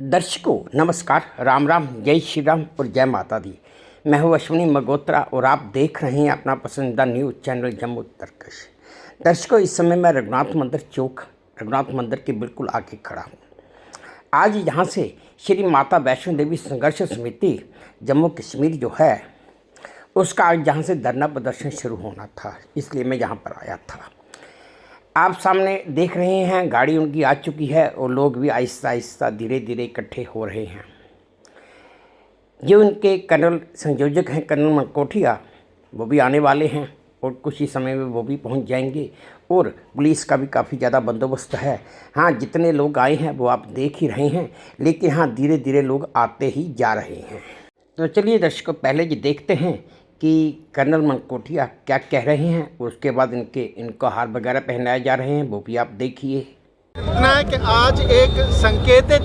दर्शकों नमस्कार, राम राम, जय श्री राम और जय माता दी। मैं हूं अश्विनी मगोत्रा और आप देख रहे हैं अपना पसंदीदा न्यूज़ चैनल जम्मू उत्तरकश। दर्शकों, इस समय मैं रघुनाथ मंदिर चौक, रघुनाथ मंदिर के बिल्कुल आगे खड़ा हूं। आज यहाँ से श्री माता वैष्णो देवी संघर्ष समिति जम्मू कश्मीर जो है उसका आज यहाँ से धरना प्रदर्शन शुरू होना था, इसलिए मैं यहाँ पर आया था। आप सामने देख रहे हैं गाड़ी उनकी आ चुकी है और लोग भी आहिस्ता आहिस्ता धीरे धीरे इकट्ठे हो रहे हैं। जो उनके कर्नल संयोजक हैं कर्नल मनकोटिया, वो भी आने वाले हैं और कुछ ही समय में वो भी पहुंच जाएंगे और पुलिस का भी काफ़ी ज़्यादा बंदोबस्त है। हाँ, जितने लोग आए हैं वो आप देख ही रहे हैं, लेकिन हाँ धीरे धीरे लोग आते ही जा रहे हैं। तो चलिए दर्शकों, पहले ये देखते हैं कि कर्नल मनकोटिया क्या कह रहे हैं और उसके बाद इनको हार वगैरह पहनाए जा रहे हैं, वो भी आप देखिए। इतना है कि आज एक संकेतित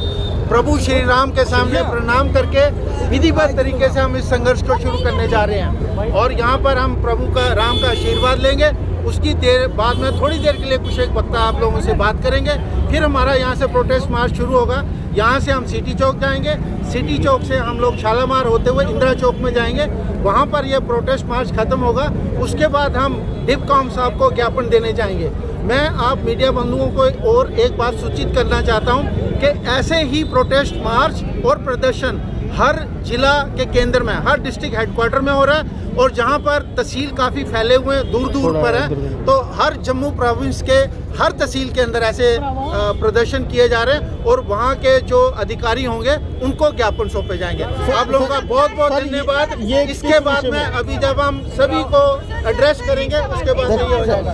प्रभु श्री राम के सामने प्रणाम करके विधिवत तरीके से हम इस संघर्ष को शुरू करने जा रहे हैं और यहाँ पर हम प्रभु का राम का आशीर्वाद लेंगे। उसकी देर बाद में थोड़ी देर के लिए कुछ एक वक्त आप लोगों से बात करेंगे, फिर हमारा यहाँ से प्रोटेस्ट मार्च शुरू होगा। यहाँ से हम सिटी चौक जाएंगे, सिटी चौक से हम लोग शालामार होते हुए इंदिरा चौक में जाएंगे, वहाँ पर यह प्रोटेस्ट मार्च खत्म होगा। उसके बाद हम डिपकॉम साहब को ज्ञापन देने जाएंगे। मैं आप मीडिया बंधुओं को और एक बात सूचित करना चाहता हूँ कि ऐसे ही प्रोटेस्ट मार्च और प्रदर्शन हर जिला के केंद्र में, हर डिस्ट्रिक्ट हेडक्वार्टर में हो रहा है और जहाँ पर तहसील काफ़ी फैले हुए हैं, दूर दूर पर है, तो हर जम्मू प्रोविंस के हर तहसील के अंदर ऐसे प्रदर्शन किए जा रहे हैं और वहाँ के जो अधिकारी होंगे उनको ज्ञापन सौंपे जाएंगे। आप लोगों का बहुत बहुत धन्यवाद। इसके बाद में अभी जब हम सभी को एड्रेस करेंगे उसके बाद ये हो जाएगा।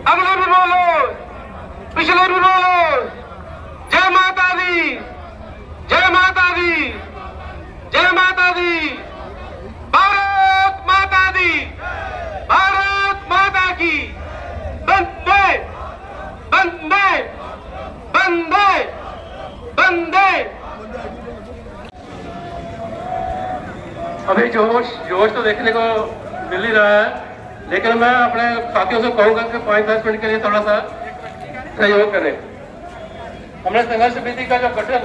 अगले भी बोलो, पिछले भी बोलो, जय माता दी, जय माता दी, जय माता दी, भारत माता दी, भारत माता की, वंदे वंदे वंदे वंदे। अभी जोश तो देखने को मिल ही रहा है, लेकिन मैं अपने साथियों से कहूंगा कि 5-10 मिनट के लिए थोड़ा सा सहयोग करें। हमने संघर्ष समिति का जो गठन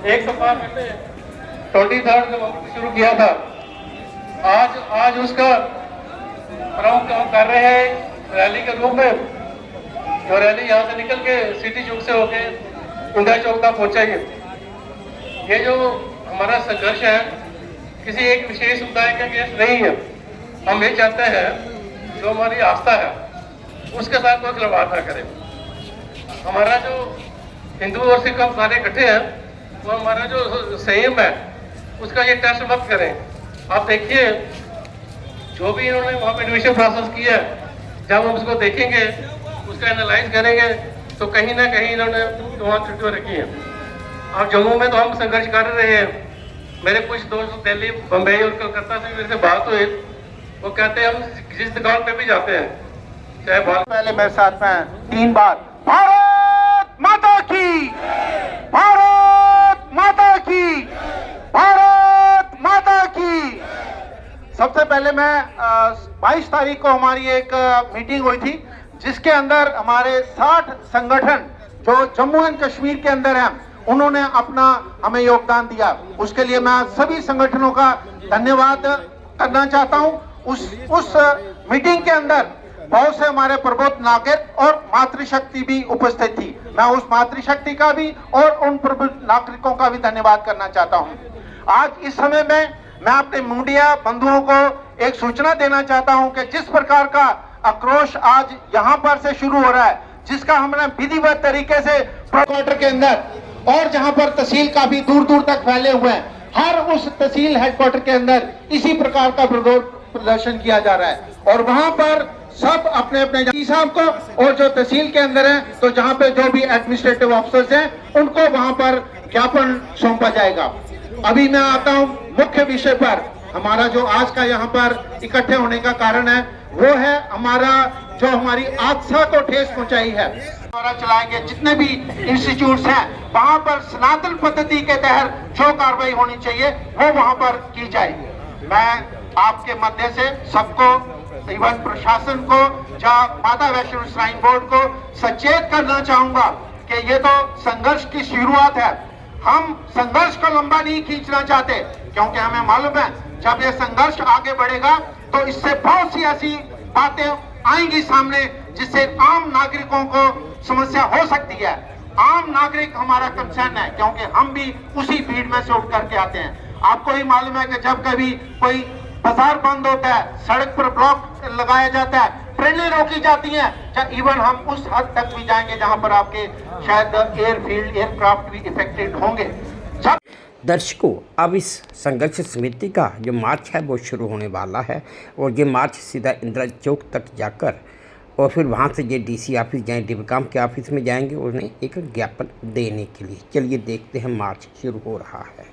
1 सप्ताह पहले 23 को शुरू किया था, आज उसका प्रमुख हम कर रहे हैं रैली के रूप में। जो रैली यहाँ से निकल के सिटी चौक से होके इंदिरा चौक तक पहुंचेगी। ये जो हमारा संघर्ष है किसी एक विशेष समुदाय का केस नहीं है। हम ये चाहते हैं जो हमारी आस्था है उसके साथ कोई खिलवाड़ ना करें। हमारा जो हिंदू और सिख हम सारे इकट्ठे हैं, वो हमारा जो संयम है उसका ये टेस्ट मत करें। आप देखिए जो भी इन्होंने वहाँ पे एडमिशन प्रोसेस किया है, जब हम उसको देखेंगे, उसका एनालाइज करेंगे, तो कहीं ना कहीं इन्होंने वहाँ छुट्टियाँ रखी हैं। अब जम्मू में तो हम संघर्ष कर रहे हैं। मेरे कुछ दोस्त दिल्ली, बम्बई और कलकत्ता से मेरे से बात हुई, वो कहते हैं हम जिस दुकान पे भी जाते हैं, चाहे पहले मेरे साथ में 3 बार भारत माता की, भारत माता की, भारत माता की। सबसे पहले मैं 22 तारीख को हमारी एक मीटिंग हुई थी जिसके अंदर हमारे 60 संगठन जो जम्मू एंड कश्मीर के अंदर हैं उन्होंने अपना हमें योगदान दिया। उसके लिए मैं सभी संगठनों का धन्यवाद करना चाहता हूं। उस मीटिंग के अंदर बहुत से हमारे प्रबुद्ध नागरिक और मातृशक्ति भी उपस्थित थी। मैं उस मातृशक्ति का भी और उन प्रबुद्ध नागरिकों का भी धन्यवाद करना चाहता हूं। आज इस समय में मैं अपने मुंडिया बंधुओं को एक सूचना देना चाहता हूं कि जिस प्रकार का आक्रोश आज यहां पर से शुरू हो रहा है, जिसका हमने विधिवत तरीके से क्वार्टर के अंदर और जहां पर तहसील काफी दूर दूर तक फैले हुए हैं, हर उस तहसील हेडक्वार्टर के अंदर इसी प्रकार का विरोध प्रदर्शन किया जा रहा है। और वहां पर सब अपने अपने जी साहब को और जो तहसील के अंदर है, तो जहां पे जो भी एडमिनिस्ट्रेटिव ऑफिसर्स हैं उनको वहां पर ज्ञापन सौंपा जाएगा। अभी मैं आता हूं मुख्य विषय पर। हमारा जो आज का यहाँ पर इकट्ठे होने का कारण है वो है हमारी आस्था को ठेस पहुंचाई है द्वारा चलाए गए जितने भी इंस्टीट्यूट्स हैं, वहां पर सनातन पद्धति के तहत जो कार्रवाई होनी चाहिए वो वहां पर की जाए। मैं आपके मध्य से सबको, इवन प्रशासन को, माता वैष्णो श्राइन बोर्ड को सचेत करना चाहूंगा कि ये तो संघर्ष की शुरुआत है। हम संघर्ष को लंबा नहीं खींचना चाहते, क्योंकि हमें मालूम है जब ये संघर्ष आगे बढ़ेगा तो इससे बहुत सी ऐसी बातें आएंगी सामने जिससे आम नागरिकों को समस्या हो सकती है। आम नागरिक हमारा कंसर्न है, क्योंकि हम भी उसी भीड़ में से उठ करके आते हैं। आपको ही मालूम है कि जब कभी कोई बाजार बंद होता है, सड़क पर ब्लॉक लगाया जाता है, ट्रेनें रोकी जाती हैं, इवन हम उस हद तक भी जाएंगे जहां पर आपके शायद एयरफील्ड, एयरक्राफ्ट भी इफेक्टेड होंगे। दर्शकों, अब इस संघर्ष समिति का जो मार्च है वो शुरू होने वाला है और ये मार्च सीधा इंदिरा चौक तक जाकर और फिर वहाँ से ये डीसी ऑफिस जाएँ, डिविकाम के ऑफिस में जाएंगे उन्हें एक ज्ञापन देने के लिए। चलिए देखते हैं, मार्च शुरू हो रहा है।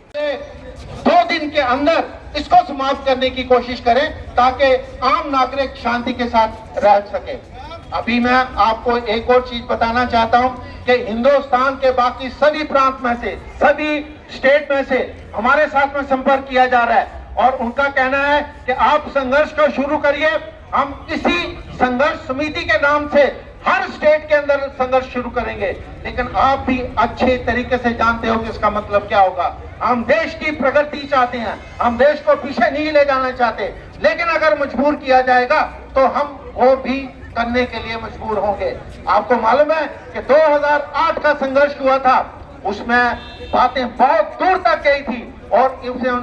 2 दिन के अंदर इसको समाप्त करने की कोशिश करें ताकि आम नागरिक शांति के साथ रह सके। अभी मैं आपको एक और चीज बताना चाहता हूं कि हिंदुस्तान के बाकी सभी प्रांत में से, सभी स्टेट में से हमारे साथ में संपर्क किया जा रहा है और उनका कहना है कि आप संघर्ष को शुरू करिए। हम इसी संघर्ष समिति के नाम से हर स्टेट के अंदर संघर्ष शुरू करेंगे, लेकिन आप भी अच्छे तरीके से जानते हो कि इसका मतलब क्या होगा। हम देश की प्रगति चाहते हैं, हम देश को पीछे नहीं ले जाना चाहते, लेकिन अगर मजबूर किया जाएगा तो हम वो भी करने के लिए मजबूर होंगे। आपको मालूम है कि 2008 का संघर्ष हुआ था, उसमें बातें बहुत दूर तक गई थी और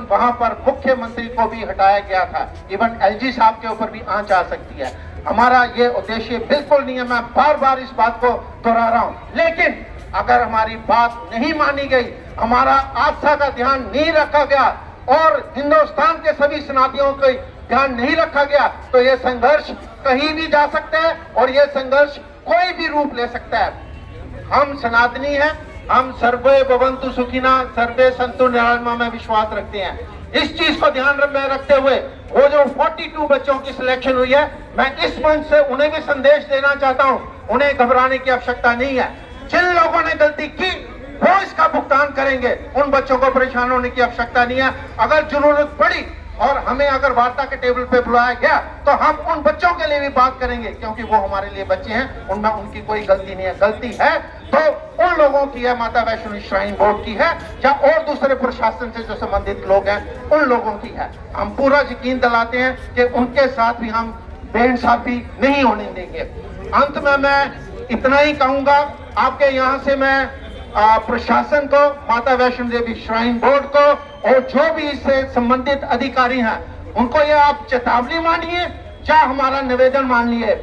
वहां पर मुख्यमंत्री को भी हटाया गया था। इवन एलजी साहब के ऊपर भी आंच आ सकती है। हमारा ये उद्देश्य बिल्कुल नहीं है, मैं बार बार इस बात को दोहरा रहा हूं। लेकिन अगर हमारी बात नहीं मानी गई, हमारा आस्था का ध्यान नहीं रखा गया और हिंदुस्तान के सभी सनातनियों को ध्यान नहीं रखा गया, तो ये संघर्ष कहीं भी जा सकता है और ये संघर्ष कोई भी रूप ले सकता है। हम सनातनी हैं, हम सर्वे भवन्तु सुखिना, सर्वे सन्तु निरामया में विश्वास रखते हैं। इस चीज को ध्यान में रखते हुए वो जो 42 बच्चों की सिलेक्शन हुई है, मैं इस मंच से उन्हें भी संदेश देना चाहता हूं, उन्हें घबराने की आवश्यकता नहीं है। जिन लोगों ने गलती की वो इसका भुगतान करेंगे, उन बच्चों को परेशान होने की आवश्यकता नहीं है। अगर जरूरत पड़ी और हमें अगर वार्ता के टेबल पे बुलाया गया तो हम उन बच्चों के लिए भी बात करेंगे, क्योंकि वो हमारे लिए बच्चे हैं, उनमें उनकी कोई गलती नहीं है। गलती है तो उन लोगों की है, माता वैष्णो श्राइन बोर्ड की है या और दूसरे प्रशासन से जो संबंधित लोग हैं उन लोगों की है। हम पूरा यकीन दिलाते हैं कि उनके साथ भी हम बेइंसाफी नहीं होने देंगे। अंत में मैं इतना ही कहूंगा, आपके यहाँ से मैं प्रशासन को, माता वैष्णो देवी श्राइन बोर्ड को और जो भी इससे संबंधित अधिकारी हैं उनको ये आप चेतावनी मानिए या हमारा निवेदन मान लिए।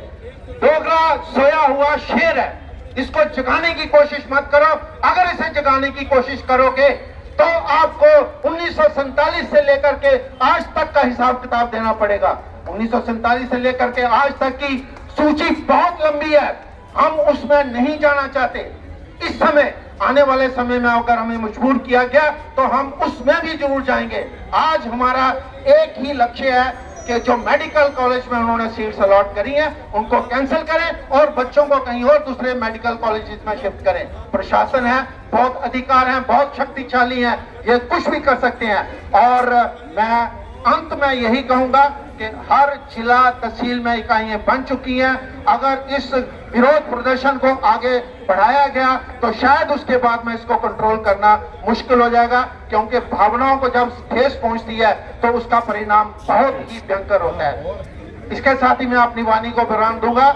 डोगरा सोया हुआ शेर है, इसको जगाने की कोशिश मत करो। अगर इसे जगाने की कोशिश करोगे तो आपको 1947 से लेकर के आज तक का हिसाब किताब देना पड़ेगा। 1947 से लेकर के आज तक की सूची बहुत लंबी है, हम उसमें नहीं जाना चाहते। इस समय, आने वाले समय में अगर हमें मजबूर किया गया तो हम उसमें भी जरूर जाएंगे। आज हमारा एक ही लक्ष्य है कि जो मेडिकल कॉलेज में उन्होंने सीट्स अलॉट करी हैं उनको कैंसिल करें और बच्चों को कहीं और दूसरे मेडिकल कॉलेजेस में शिफ्ट करें। प्रशासन है, बहुत अधिकार हैं, बहुत शक्तिशाली हैं, ये कुछ भी कर सकते हैं। और मैं अंत में यही कहूंगा कि हर जिला तहसील में इकाइयां बन चुकी हैं। अगर इस विरोध प्रदर्शन को आगे बढ़ाया गया तो शायद उसके बाद में इसको कंट्रोल करना मुश्किल हो जाएगा, क्योंकि भावनाओं को जब ठेस पहुंचती है तो उसका परिणाम बहुत ही भयंकर होता है। इसके साथ ही मैं अपनी वाणी को विराम दूंगा।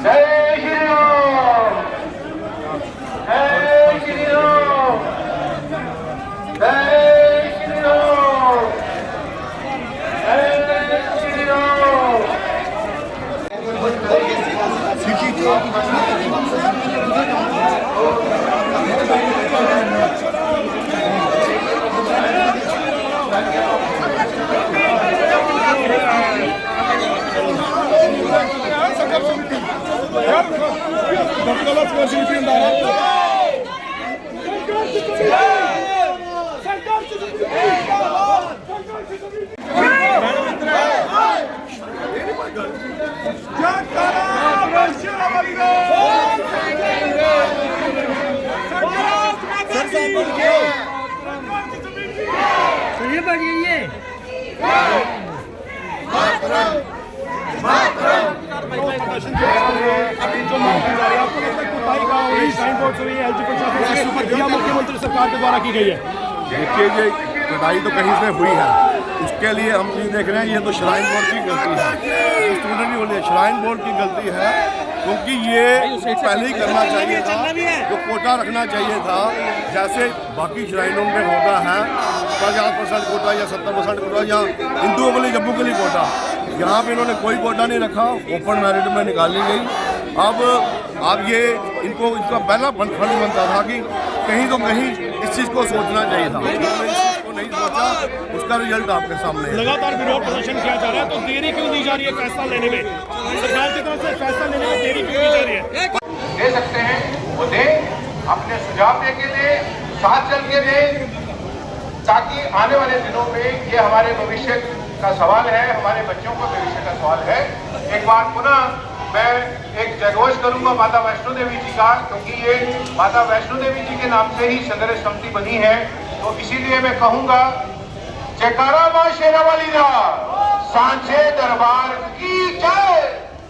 जय श्री राम, जय श्री राम, जय श्री राम, जय श्री राम। मुख्यमंत्री सरकार के द्वारा की गई है। देखिए ये लड़ाई तो कहीं से हुई है, उसके लिए हम ये देख रहे हैं ये तो श्राइन बोर्ड की गलती है, स्टूडेंट नहीं बोलिए, श्राइन बोर्ड की गलती है, क्योंकि ये पहले ही करना चाहिए था, जो कोटा रखना चाहिए था, जैसे बाकी श्राइनों में होता है 50% कोटा या 70% कोटा या हिंदुओं के लिए जम्मू के लिए कोटा, यहाँ पे इन्होंने कोई कोटा नहीं रखा, ओपन मेरिट में निकाली गई। अब ये इनका पहला फंड बनता था कि कहीं तो कहीं इस चीज़ को सोचना चाहिए था, इस चीज़ को नहीं सोचा, उसका रिजल्ट आपके सामने है। लगातार विरोध प्रदर्शन किया जा रहा है, तो देरी क्यों दी जा रही है फैसला लेने में? सरकार की तरफ से फैसला लेने में देरी क्यों दी जा रही है? दे सकते हैं वो दे, अपने सुझाव दे के दे, साथ चल के दे, ताकि आने वाले दिनों में ये हमारे भविष्य का सवाल है, हमारे बच्चों का भविष्य का सवाल है। एक बार पुनः मैं एक जयघोष करूंगा माता वैष्णो देवी जी का, क्योंकि ये माता वैष्णो देवी जी के नाम से ही सदर समिति बनी है, तो इसीलिए मैं कहूंगा जयकारा मां शेरावाली दा, सांचे दरबार की जय,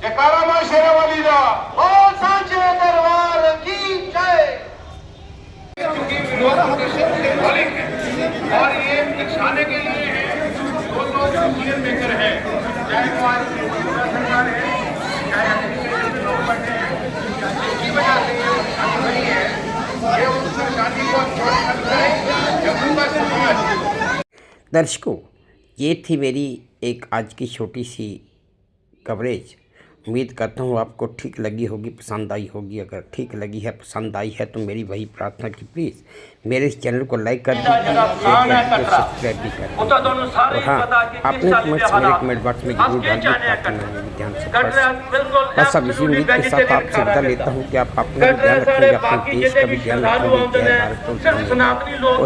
जयकारा मां शेरावाली दा, ओ सांचे दरबार की जय। क्योंकि विरोध सिंबॉलिक है और ये दिखाने के लिए है, दो डिसीजन मेकर है, चाहे हमारी सरकार है, की वजह से ये है, ये उस शादी को जम्मू का समाज। दर्शकों, ये थी मेरी एक आज की छोटी सी कवरेज। उम्मीद करता हूँ आपको ठीक लगी होगी, पसंद आई होगी। अगर ठीक लगी है, पसंद आई है, तो मेरी वही प्रार्थना कि प्लीज़ मेरे इस चैनल को लाइक कर दीजिए, सब्सक्राइब भी कर दीजिए। और हाँ, अपने कमेंट्स मेरे कमेंट बॉक्स में जरूर डालिए ताकि मैं भी ध्यान से पढ़ सकूं। बस अब इसी उम्मीद के साथ आपसे विदा लेता हूँ कि आप अपना भी ध्यान रखेंगे, अपने देश का भी ध्यान रखेंगे। जय भारत और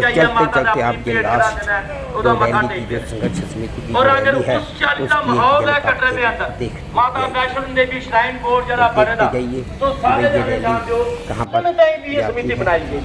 चलते चलते आप ये लास्ट दो रैली की जो संघर्ष समिति की रैली है उसकी माता वैष्णो देवी श्राइन बोर्ड जरा बनेगा जाइए तो सारे ये रैली कहाँ पर समिति बनाई गई।